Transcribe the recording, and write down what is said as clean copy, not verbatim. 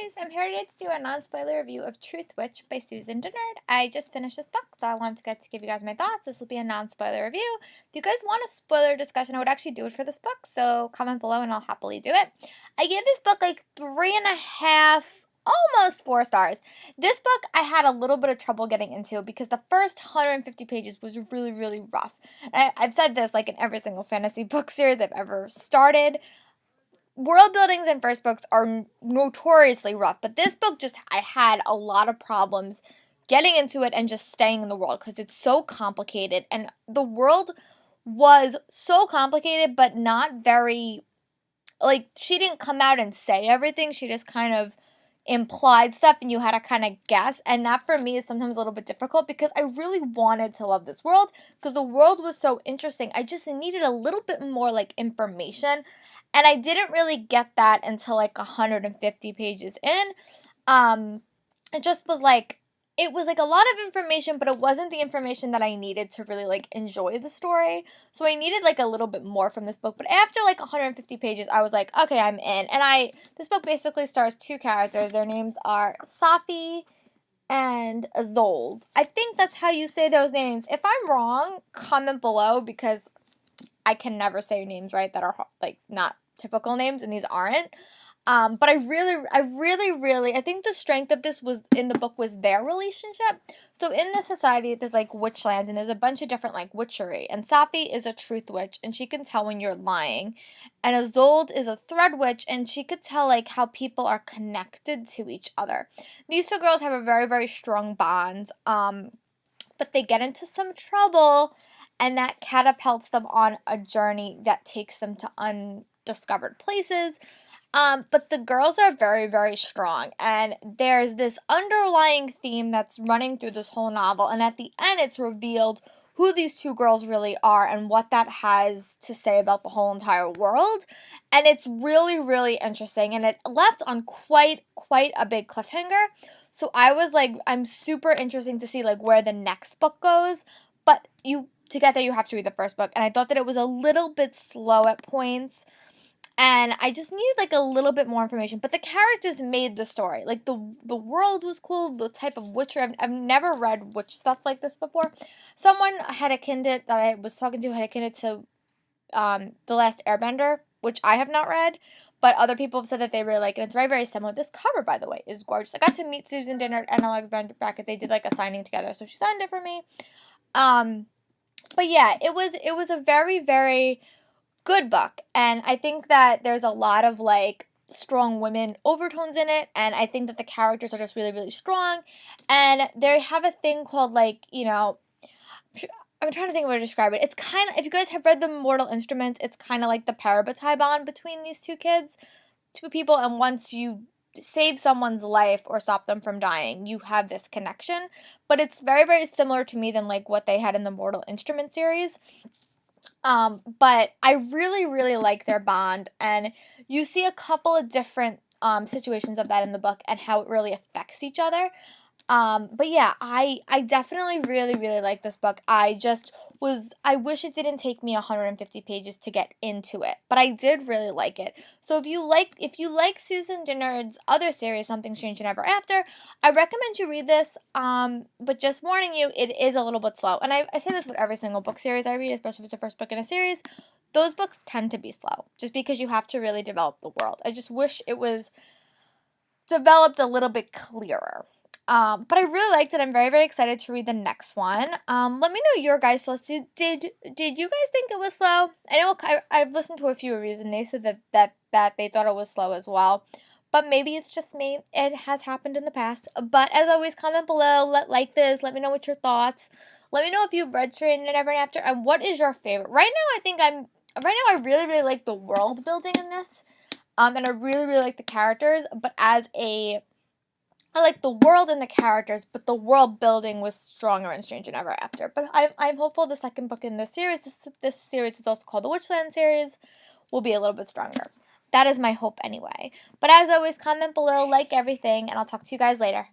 guys, I'm here today to do a non-spoiler review of TruthWitch by Susan Dennard. I just finished this book, so I wanted to get to give you guys my thoughts. This will be a non-spoiler review. If you guys want a spoiler discussion, I would actually do it for this book, so comment below and I'll happily do it. I gave this book like 3.5, almost 4 stars. This book I had a little bit of trouble getting into because the first 150 pages was really, really rough. I've said this like in every single fantasy book series I've ever started. World buildings in first books are notoriously rough, but this book I had a lot of problems getting into it and just staying in the world because it's so complicated, and the world was so complicated but not very, like, she didn't come out and say everything, she just kind of implied stuff and you had to kind of guess, and that for me is sometimes a little bit difficult because I really wanted to love this world because the world was so interesting. I just needed a little bit more like information, and I didn't really get that until like 150 pages in. It just was like, it was like a lot of information, but it wasn't the information that I needed to really like enjoy the story. So I needed like a little bit more from this book. But after like 150 pages, I was like, okay, I'm in. And this book basically stars 2 characters. Their names are Safi and Isolde. I think that's how you say those names. If I'm wrong, comment below because I can never say names right that are like not typical names, and these aren't. But I really, I think the strength of this was in the book was their relationship. So in this society, there's like witchlands, and there's a bunch of different like witchery. And Safi is a truth witch, and she can tell when you're lying. And Isolde is a thread witch, and she could tell like how people are connected to each other. These 2 girls have a very, very strong bond. But they get into some trouble, and that catapults them on a journey that takes them to undiscovered places. But the girls are very, very strong, and there's this underlying theme that's running through this whole novel, and at the end it's revealed who these 2 girls really are and what that has to say about the whole entire world, and it's really, really interesting, and it left on quite a big cliffhanger, so I was like, I'm super interested to see like where the next book goes, but to get there you have to read the first book, and I thought that it was a little bit slow at points, and I just needed like a little bit more information. But the characters made the story. Like the world was cool. The type of witcher. I've never read witch stuff like this before. Someone had akined it that I was talking to had akined it to The Last Airbender, which I have not read. But other people have said that they really like it. And it's very, very similar. This cover, by the way, is gorgeous. I got to meet Susan Dennard and Alex Brackett. They did like a signing together. So she signed it for me. But yeah, it was a very, very good book, and I think that there's a lot of like strong women overtones in it, and I think that the characters are just really, really strong, and they have a thing called like, I'm trying to think of how to describe it. It's kind of, if you guys have read the Mortal Instruments, it's kind of like the parabatai bond between these 2 people, and once you save someone's life or stop them from dying, you have this connection, but it's very, very similar to me than like what they had in the Mortal Instrument series. But I really, really like their bond, and you see a couple of different situations of that in the book and how it really affects each other. But yeah, I definitely really, really like this book. I wish it didn't take me 150 pages to get into it, but I did really like it. So if you like Susan Dennard's other series, Something Strange and Ever After, I recommend you read this. But just warning you, it is a little bit slow. And I say this with every single book series I read, especially if it's the first book in a series. Those books tend to be slow, just because you have to really develop the world. I just wish it was developed a little bit clearer. But I really liked it. I'm very, very excited to read the next one. Let me know your guys' thoughts. Did you guys think it was slow? I know I've listened to a few reviews, and they said that they thought it was slow as well. But maybe it's just me. It has happened in the past. But as always, comment below. Like this. Let me know what your thoughts. Let me know if you've read Strange and Ever After, and what is your favorite. Right now, I really, really like the world building in this. And I really, really like the characters. But I like the world and the characters, but the world building was stronger in Strange and Ever After. But I'm hopeful the second book in this series, this series is also called the Witchland series, will be a little bit stronger. That is my hope anyway. But as always, comment below, like everything, and I'll talk to you guys later.